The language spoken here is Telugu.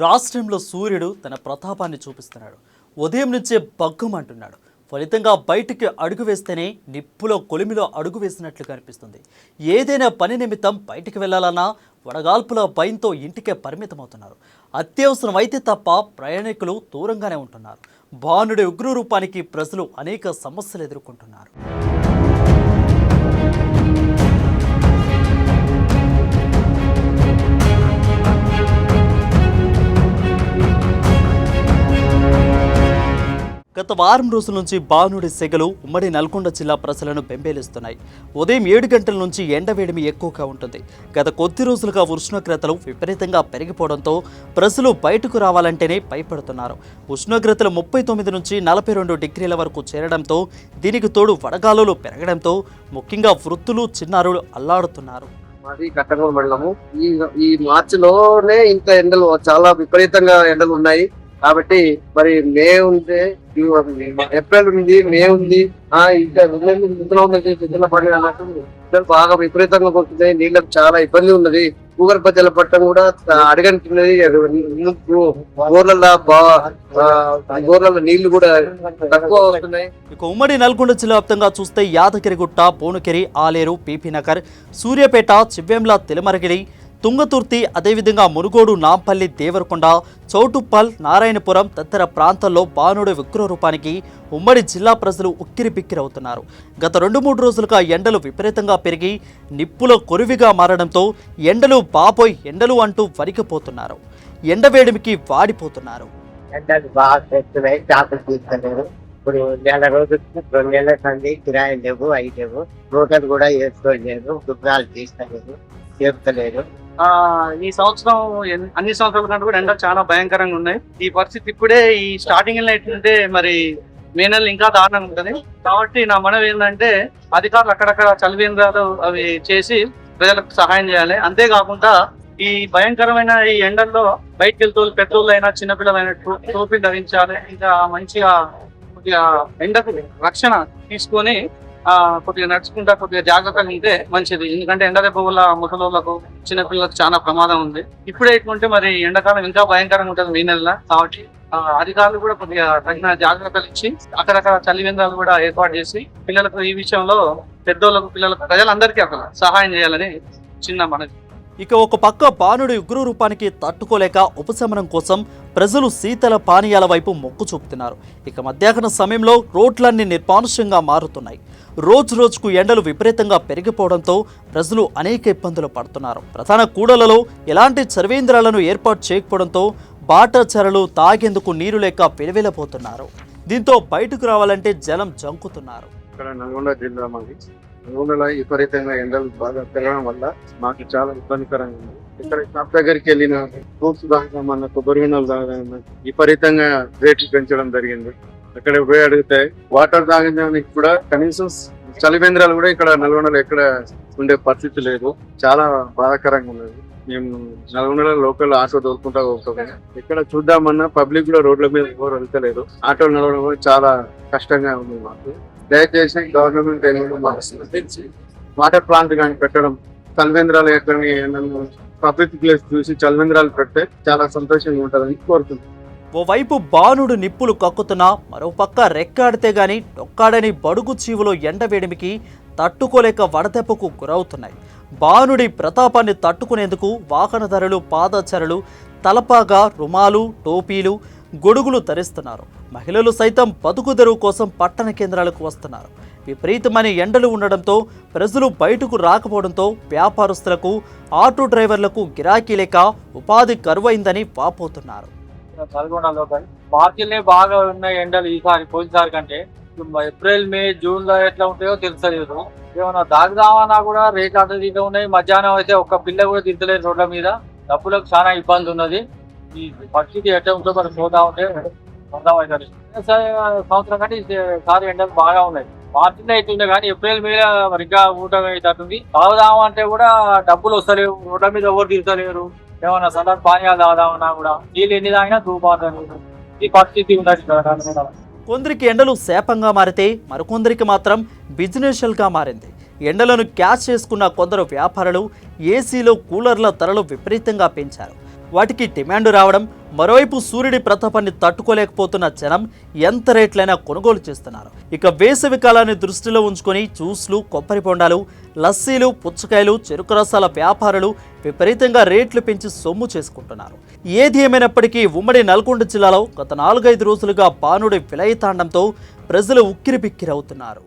రాష్ట్రంలో సూర్యుడు తన ప్రతాపాన్ని చూపిస్తున్నాడు. ఉదయం నుంచే బగ్గమంటున్నాడు. ఫలితంగా బయటికి అడుగు వేస్తేనే నిప్పులో కొలిమిలో అడుగు వేసినట్లు కనిపిస్తుంది. ఏదైనా పని నిమిత్తం బయటికి వెళ్లాలన్నా వడగాల్పుల భయంతో ఇంటికే పరిమితమవుతున్నారు. అత్యవసరం అయితే తప్ప ప్రయాణికులు దూరంగానే ఉంటున్నారు. భానుడి ఉగ్ర రూపానికి ప్రజలు అనేక సమస్యలు ఎదుర్కొంటున్నారు. గత వారం రోజుల నుంచి భానుడి సెగలు ఉమ్మడి నల్గొండ జిల్లా ప్రజలను బెంబేలిస్తున్నాయి. ఉదయం 7 గంటల నుంచి ఎండవేడిమి ఎక్కువగా ఉంటుంది. గత కొద్ది రోజులుగా ఉష్ణోగ్రతలు విపరీతంగా పెరిగిపోవడంతో ప్రజలు బయటకు రావాలంటేనే భయపడుతున్నారు. ఉష్ణోగ్రతలు 39 నుంచి 42 డిగ్రీల వరకు చేరడంతో దీనికి తోడు వడగాలులు పెరగడంతో ముఖ్యంగా వృద్ధులు చిన్నారులు అల్లాడుతున్నారు. మాది కట్టగూడ మండలము. ఈ మార్చిలోనే ఇంత ఎండలు చాలా విపరీతంగా ఎండలు ఉన్నాయి. కాబట్టి మరి మే ఉంది, ఏప్రిల్ ఉంది, మే ఉంది, ఇంకా పడిన అన్నట్టు బాగా విపరీతంగా పోతున్నాయి. నీళ్ళకి చాలా ఇబ్బంది ఉన్నది. భూగర్భ జల పట్టం కూడా అడగంటున్నది. బోర్లలో నీళ్లు కూడా తక్కువ వస్తున్నాయి. ఇక ఉమ్మడి నల్గొండ జిల్లా వ్యాప్తంగా చూస్తే యాదగిరిగుట్ట, భువనగిరి, ఆలేరు, పీపీ నగర్, సూర్యాపేట, చివ్వేంల, తిలమరగిరి, తుంగతుర్తి, అదేవిధంగా మునుగోడు, నాంపల్లి, దేవరకొండ, చౌటుప్పల్, నారాయణపురం తదితర ప్రాంతాల్లో భానుడి ఉగ్ర రూపానికి ఉమ్మడి జిల్లా ప్రజలు ఉక్కిరిబిక్కిరవుతున్నారు. గత 2-3 రోజులుగా ఎండలు విపరీతంగా పెరిగి నిప్పులో కొరివిగా మారడంతో ఎండలు బాబోయ్ ఎండలు అంటూ వణికిపోతున్నారు. ఎండవేడిమికి వాడిపోతున్నారు. ఎండలు బాగా పెడుతున్నాయి. చేపలు తీస్తలేరు. ఇప్పుడు నెల రోజులు 2 నెలల సంది కిరాయిలు లేవు, అవి లేవు. రోటలు కూడా వేసుకోలేదు, దుబ్బరాలు తీస్తలేదు, చేస్తలేదు. ఈ సంవత్సరం అన్ని సంవత్సరాల కంటే కూడా ఎండలు చాలా భయంకరంగా ఉన్నాయి. ఈ పరిస్థితి ఇప్పుడే ఈ స్టార్టింగ్ ఎట్లుంటే మరి మే నెల ఇంకా దారుణంగా ఉంటుంది. కాబట్టి నా మనవి ఏంటంటే అధికారులు అక్కడక్కడ చలివేంద్రాలు అవి చేసి ప్రజలకు సహాయం చేయాలి. అంతేకాకుండా ఈ భయంకరమైన ఈ ఎండల్లో బయటకు వెళ్తూ పెద్దోళ్ళు అయినా చిన్నపిల్లలైన టోపీలు ధరించాలి. ఇంకా మంచిగా కొద్దిగా ఎండకు రక్షణ తీసుకొని కొద్దిగా నడుచుకుంటా కొద్దిగా జాగ్రత్తగా ఉంటే మంచిది. ఎందుకంటే ఎండ దెబ్బ వల్ల ముసలోళ్ళకు చిన్నపిల్లలకు చాలా ప్రమాదం ఉంది. ఇప్పుడే ఎట్లుంటే మరి ఎండాకాలం ఇంకా భయంకరంగా ఉంటుంది మే నెల. కాబట్టి అధికారులు కూడా కొద్దిగా తగిన జాగ్రత్తలు ఇచ్చి అక్కడక్కడ చలివేంద్రాలు కూడా ఏర్పాటు చేసి పిల్లలకు ఈ విషయంలో పెద్దోళ్ళకు పిల్లలకు ప్రజలందరికీ అక్కడ సహాయం చేయాలని చిన్న మనవి. ఇక ఒక పక్క భానుడి ఉగ్ర రూపానికి తట్టుకోలేక ఉపశమనం కోసం ప్రజలు శీతల పానీయాల వైపు మొగ్గు చూపుతున్నారు. ఇక మధ్యాహ్న సమయంలో రోడ్లన్నీ నిర్మానుష్యంగా మారుతున్నాయి. రోజుకు ఎండలు విపరీతంగా పెరిగిపోవడంతో ప్రజలు అనేక ఇబ్బందులు పడుతున్నారు. ప్రధాన కూడలలో ఎలాంటి చర్వేంద్రాలను ఏర్పాటు చేయకపోవడంతో బాటచరలు తాగేందుకు నీరు లేక విలవిలపోతున్నారు. దీంతో బయటకు రావాలంటే జలం జంకుతున్నారు. ఇక్కడ నల్గొండ జిల్లా మాది. నల్గొండలో విపరీతంగా ఎండలు బాగా పెరగడం వల్ల మాకు చాలా ఇబ్బందికరంగా ఉంది. ఇక్కడ షాప్ దగ్గరికి వెళ్ళిన ఫ్రూట్స్ తాగమన్న, కొబ్బరి వినలు తాగమన్న విపరీతంగా రేట్లు పెంచడం జరిగింది. అక్కడ పోయి అడిగితే వాటర్ తాగడానికి కూడా కనీసం చలివేంద్రాలు కూడా ఇక్కడ నల్గొండలో ఎక్కడ ఉండే పరిస్థితి లేదు. చాలా బాధాకరంగా ఉన్నది. మేము నల్గొండలో లోకల్ ఆటో దొరుకుంటా పోతాం. ఇక్కడ చూద్దామన్నా పబ్లిక్ లో రోడ్ల మీద ఎవరు వెళ్తలేదు. ఆటోలు నడవడం కూడా చాలా కష్టంగా ఉంది మాకు. దయచేసి గవర్నమెంట్ వాటర్ ప్లాంట్ కానీ పెట్టడం, చలివేంద్రాలు ఎక్కడ పబ్లిక్ ప్లేస్ చూసి చలివేంద్రాలు పెడితే చాలా సంతోషంగా ఉంటుందని కోరుతున్నాం. ఓవైపు బాణుడు నిప్పులు కక్కుతున్నా మరోపక్క రెక్కాడితే గాని డొక్కాడని బడుగు చీవులో ఎండవేడిమికి తట్టుకోలేక వడదెబ్బకు గురవుతున్నాయి. బాణుడి ప్రతాపాన్ని తట్టుకునేందుకు వాహనదారులు, పాదచారులు తలపాగా, రుమాలు, టోపీలు, గొడుగులు ధరిస్తున్నారు. మహిళలు సైతం బతుకుదెరువు కోసం పట్టణ కేంద్రాలకు వస్తున్నారు. విపరీతమైన ఎండలు ఉండడంతో ప్రజలు బయటకు రాకపోవడంతో వ్యాపారస్తులకు, ఆటో డ్రైవర్లకు గిరాకీ లేక ఉపాధి కరువైందని వాపోతున్నారు. నల్గొండలో మార్చిలోనే బాగా ఉన్నాయి ఎండలు ఈసారి పోయినసారి కంటే. ఏప్రిల్, మే, జూన్ లో ఎట్లా ఉంటాయో తెలుసలేదు. ఏమన్నా దాగుదామన్నా కూడా రేట్లు అటు ఇటు ఉన్నాయి. మధ్యాహ్నం అయితే ఒక్క పిల్ల కూడా తింటలేదు రోడ్ల మీద. డబ్బులకు చాలా ఇబ్బంది ఉన్నది. ఈ పరిస్థితి ఎట్లా ఉంటుందో మరి చూద్దా ఉంటే అర్థమవుతుంది. సంవత్సరం కంటే ఈసారి ఎండలు బాగా ఉన్నాయి. మార్చిలో అయితే ఉన్నాయి కానీ ఏప్రిల్, మే మరి ఇంకా ఊటగా అవుతుంది. తాగుదామంటే కూడా డబ్బులు వస్తలేవు. రోడ్ల మీద ఎవరు తింటలేరు. ఏమన్నా సదరు పానీయాలు తాగుదామన్నా కూడా నీళ్ళు ఎన్ని తాగినా తూపాదు. ఈ పరిస్థితి ఉన్నది. కొందరికి ఎండలు శాపంగా మారితే మరికొందరికి మాత్రం బిజినెషల్గా మారింది. ఎండలను క్యాచ్ చేసుకున్న కొందరు వ్యాపారులు ఏసీలో కూలర్ల ధరలు విపరీతంగా పెంచారు. వాటికి డిమాండ్ రావడం, మరోవైపు సూర్యుడి ప్రతాపాన్ని తట్టుకోలేకపోతున్న జనం ఎంత రేట్లైనా కొనుగోలు చేస్తున్నారు. ఇక వేసవి కాలాన్ని దృష్టిలో ఉంచుకొని జ్యూస్లు, కొబ్బరి బొండాలు, లస్సీలు, పుచ్చకాయలు, చెరుకు రసాల వ్యాపారులు విపరీతంగా రేట్లు పెంచి సొమ్ము చేసుకుంటున్నారు. ఏది ఏమైనప్పటికీ ఉమ్మడి నల్గొండ జిల్లాలో గత 4-5 రోజులుగా బాణుడి విలయతాండంతో ప్రజలు ఉక్కిరిబిక్కిరవుతున్నారు.